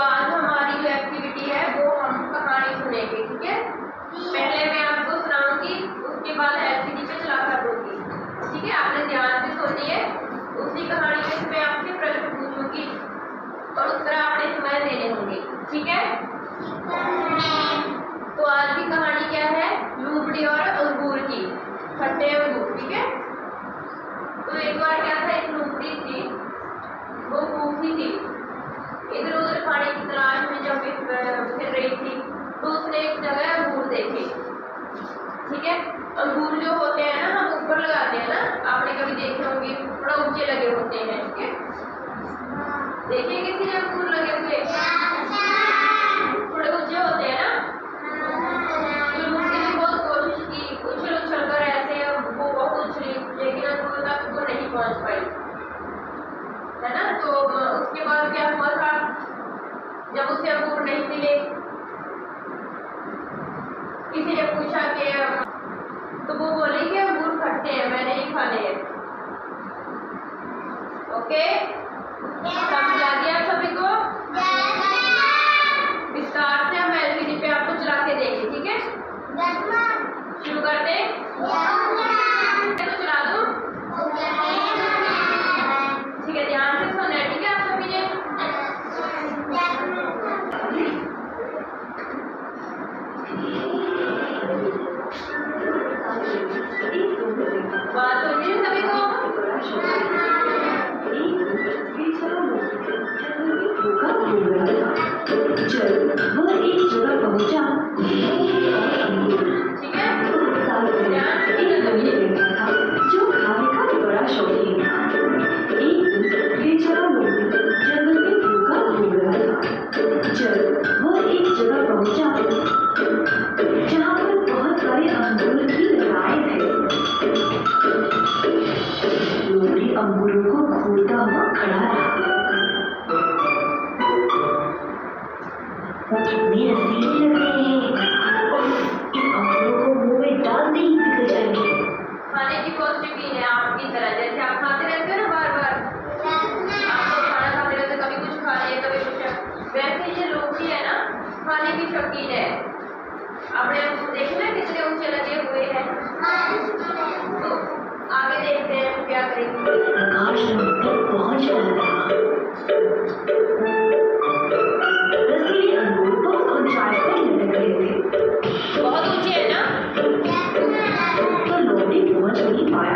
आज हमारी जो एक्टिविटी है वो हम कहानी सुनेंगे, ठीक है। पहले मैं आपको सुनाऊंगी, उसके बाद एलसीडी पे चला कर दूंगी, ठीक है। आपने ध्यान से सुनी है। उसी कहानी में मैं आपसे प्रश्न पूछूंगी और उत्तर आपने समय देने होंगे, ठीक है। तो आज की कहानी क्या है? लूबड़ी और अंगूर की, खट्टे अंगूर, ठीक है। तो एक बार क्या था, एक लूबड़ी थी, वो भूखी थी, इधर उधर खाने की तलाश में जब फिर रही थी तो उसने एक जगह अंगूर देखे, ठीक है। अंगूर जो होते हैं ना, हम ऊपर लगाते हैं ना, आपने कभी देखे होंगे, थोड़ा ऊंचे लगे होते हैं, ठीक है। देखिए किसी ने अंगूर लगे हुए थोड़े ऊंचे होते हैं ना। तो लूबड़ी ने बहुत कोशिश की, उछल उछल कर ऐसे वो बहुत उछली, लेकिन अंगूर तक वो नहीं पहुंच पाई, है ना। तो उसके बाद क्या हुआ था, जब उसे अंगूर नहीं मिले, किसी ने पूछा कि तो वो बोली कि अंगूर खट्टे हैं, मैंने नहीं खाने हैं। ओके, समझ आ गया सभी को? विस्तार से हम एलसीडी पे आपको चला के देंगे, ठीक है। शुरू कर दें? तो चला दूं, ठीक है। ध्यान से सुनना है, ठीक है आप सभी ने। बात सुनिए सभी को। वो एक जगह पहुंचा, ठीक है, जो खाने का बड़ा शौकीन था। एक बेचारा लोमड़ी जंगल में भूखा घूम रहा था। जब वह एक जगह पहुंचा जहाँ पर बहुत सारे अंगूर की लताएं थे, लोमड़ी अंगूरों को घूरता हुआ खड़ा रहा। कितने रसीले लग रहे हैं, इन अंगूरों को मुंह में डालते ही पिघल जाएंगे। खाने की बहुत शौकीन है आपकी तरह, जैसे आप खाते रहते हो ना बार बार, आप तो खाना खाते रहते, कभी कुछ खा लिया कभी कुछ, वैसे ये लोमड़ी है ना, खाने की शौकीन है। आपने देखना कितने ऊंचे लगे हुए हैं। तो आगे देखते हैं क्या करेंगे। प्रकाश तक पहुंच रहा था। रसीले अंगूर तो ऊंचाई पर लटक रहे थे, बहुत ऊंचे है ना, तो लोमड़ी पहुंच नहीं पाया।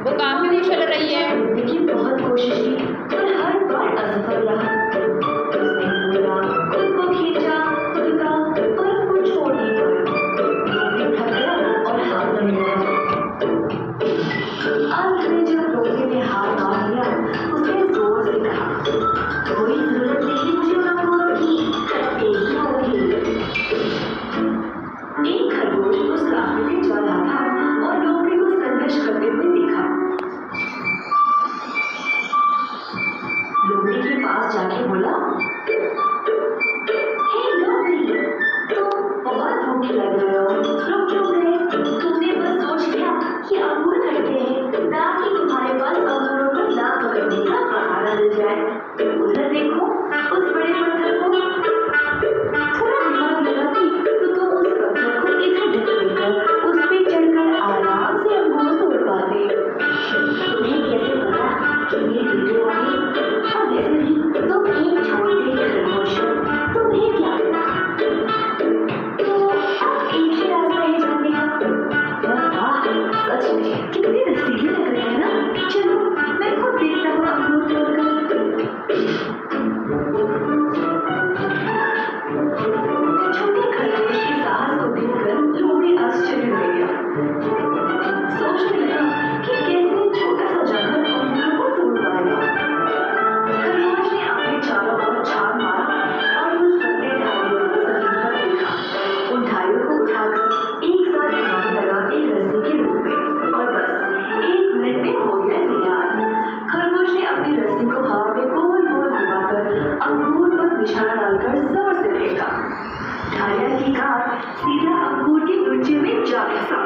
वो काफी उछल रही है। लोमड़ी की बहुत कोशिश की पर हर बार असफल रहा। उसने बोला, खुद को खींचा, खुद का, पर कुछ छोड़ नहीं पाया। लोमड़ी थक गया और हार नहीं गया। अंत में जब लोमड़ी ने हार मान लिया, उसने जोर से कहा, कोई जरूरत नहीं मुझे अंगूर की, खट्टे ही होंगे। एक खरगोश उस रास्ते से जा रहा था और लोमड़ी को संघर्ष करते हुए देखा। लोमड़ी के पास जाके बोला, हे लोमड़ी, तुम बहुत भूखे लग रहे हो, रुक क्यों गए? तुमने बस सोच लिया कि अंगूर खट्टे हैं, ताकि तुम्हारे पास अंगूरों पर लात पकड़ने का बहाना मिल जाए। उधर देखो, उस बड़े पत्थर को। थोड़ा दिमाग लगाती तो तुम उस पत्थर को इधर ढकेलकर उस पे चढ़कर आराम से अंगूर तोड़ पाते। तुम्हें कैसे पता कि ये वीडियो आई? और वैसे भी तुम एक छोटे खरगोश हो, तुम्हें क्या पता? तो अब एक ही रास्ता है जाने का। वाह, सच में कितने रसीले लग रहे हैं ना। चलो मैं खुद देखता हूँ अंगूर तोड़कर। छोटे खरगोश के साहस को देखकर लोमड़ी आश्चर्य में गया। सोचने लगा कि कैसे छोटा सा जानवर अंगूरों को तोड़ पाएगा। खरगोश ने अपने चारों ओर छान मारा और कुछ पत्ते ढालियों को जमीन पर देखा। उन ढालियों को उठाकर एक साथ घुमाने लगा एक रस्सी के रूप में, और बस 1 मिनट में हो गया तैयार। खरगोश ने अपनी रस्सी को हवा में गोल गोल घुमाकर अंगूर पर निशाना डालकर जोर से फेंका। ढालिया की काट सीधा अंगूर के गुच्छे में जा फंसा।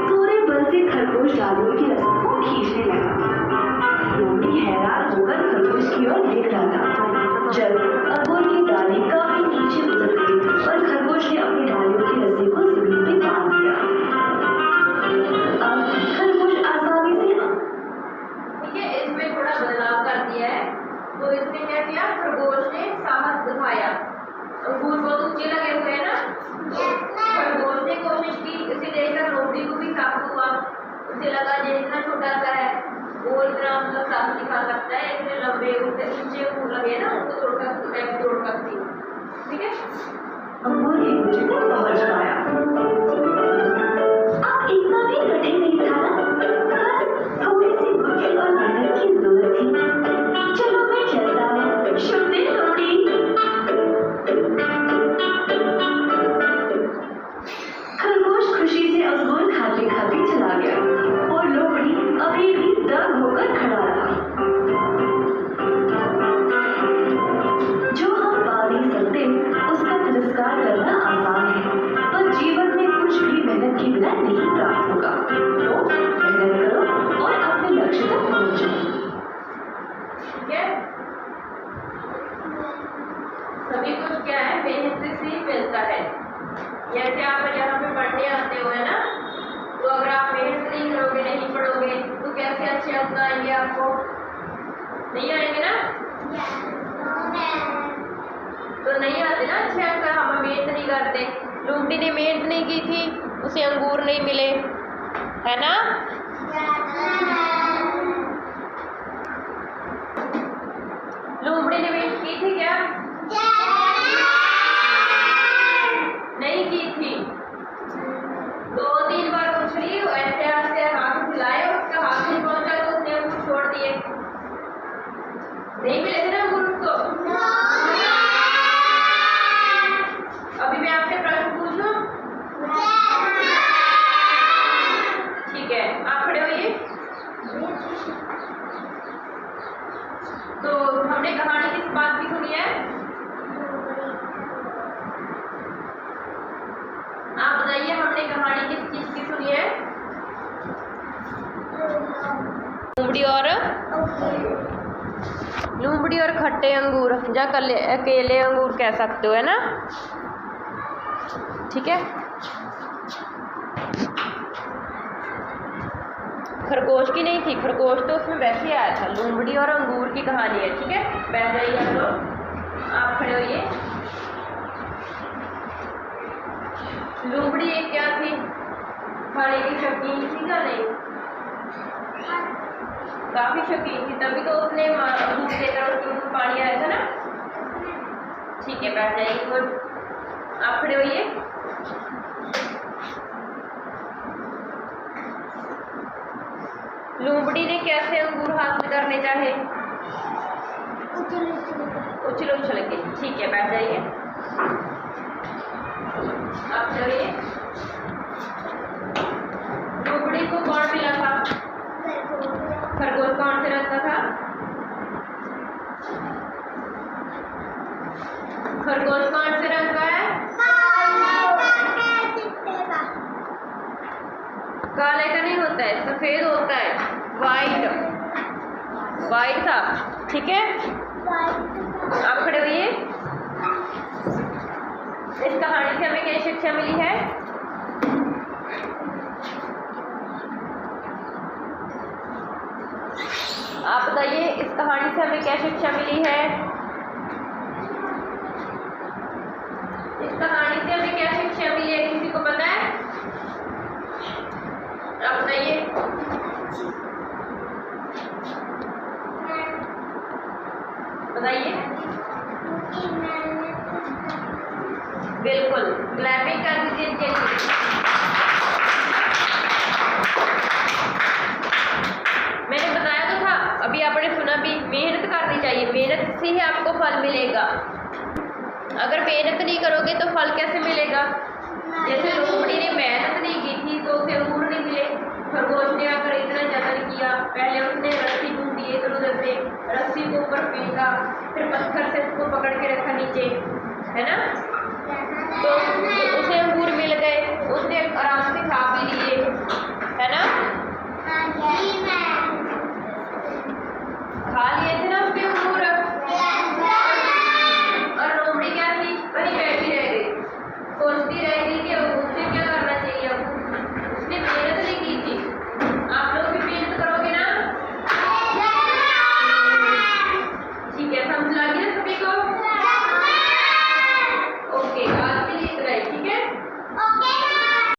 पूरे बल से खरगोश डालियों की रस्सी को खींचने लगा। लोमड़ी हैरान होकर खरगोश की ओर देख रहा था। जब अंगूर की डाली दिखाया। अंगूर बहुत ऊंचे लगे हुए हैं ना। खरगोश ने कोशिश की, उसे देखकर लोमड़ी को भी साफ हुआ। उसे लगा ये इतना छोटा सा है, वो इतना मतलब साफ दिखा सकता है, इतने लंबे ऊंचे अंगूर लगे ना, उनको तोड़ सकती। ठीक है, अंगूर एक ऊंचे तक पहुंच पाया। अब इतना भी कठिन नहीं था ना, बस थोड़ी सी बुद्धि और मेहनत की जरूरत थी। चलो मैं चलता हूँ, शुभ दिन लोमड़ी। खरगोश खुशी से अंगूर खाते खाते चला गया और लोमड़ी अभी भी दंग होकर खड़ा रहा। जो हम पा नहीं सकते उसका तिरस्कार करना आसान है, पर जीवन में कुछ भी मेहनत के बिना नहीं प्राप्त होगा। तो मेहनत करो और अपने लक्ष्य तक पहुंचो। ठीक है। सभी कुछ क्या है, मेहनत से ही मिलता है। जैसे आप यहाँ पे पढ़ने आते हो है ना, तो अगर आप मेहनत नहीं करोगे, नहीं पढ़ोगे, तो कैसे अच्छे अंक आएंगे आपको? नहीं आएंगे ना, तो नहीं आते ना अच्छे अंक, हम मेहनत नहीं करते। लोमड़ी ने मेहनत नहीं की थी, उसे अंगूर नहीं मिले, है ना। लोमड़ी ने मेहनत की थी क्या? नहीं की थी। 2-3 बार उछली, ऐसे ऐसे हाथ हिलाए, उसका हाथ नहीं पहुंचा तो उसने अंगूर छोड़ दिए। नहीं मिले थे ना अंगूर उसको। अभी मैं आपसे प्रश्न पूछूं? ठीक है, आप खड़े होइए। तो हमने कहानी किस बात की सुनी है? आप बताइए, हमने कहानी किस चीज की सुनी है? लोमड़ी और खट्टे अंगूर, या अकेले अंगूर कह सकते हो, है ना। ठीक है। खरगोश की नहीं थी, खरगोश तो उसमें वैसे ही आया था। लोमड़ी और अंगूर की कहानी है। ठीक है, बैठ जाइए आप लोग, आप खड़े होइए। लोमड़ी एक क्या थी, खाने की शौकीन थी क्या? नहीं, काफी शौकीन थी, तभी तो उसने दूध देकर उसके मुंह में पानी आया था ना। ठीक है, बैठ जाइए, गुड। आप खड़े होइए। लोमड़ी ने कैसे अंगूर हासिल करने चाहे? उछल उछल के। ठीक है, बैठ जाइए, आप चलिए। लोमड़ी को कौन मिला था? खरगोश कौन से रंग का था? खरगोश कौन से रंग का है? काले का नहीं होता है, सफेद होता है, वाइट था। ठीक है, आप खड़े होइए। इस कहानी से हमें क्या शिक्षा मिली है? आप बताइए, इस कहानी से हमें क्या शिक्षा मिली है? इस कहानी से हमें क्या शिक्षा मिली है, किसी को पता है? आप बताइए। बताइए। बिल्कुल, क्लैपिंग कर दीजिए इनके लिए। मैंने बताया तो था, अभी आपने सुना भी, मेहनत करनी चाहिए, मेहनत से ही आपको फल मिलेगा। अगर मेहनत नहीं करोगे तो फल कैसे मिलेगा? जैसे लोमड़ी ने मेहनत नहीं की थी तो उसे अंगूर नहीं मिले। खरगोश ने आकर इतना जतन किया, पहले उसने रस्सी ढूंढी इधर उधर से, रस्सी को ऊपर फेंका, फिर पत्थर से उसको पकड़ के रखा नीचे, है ना।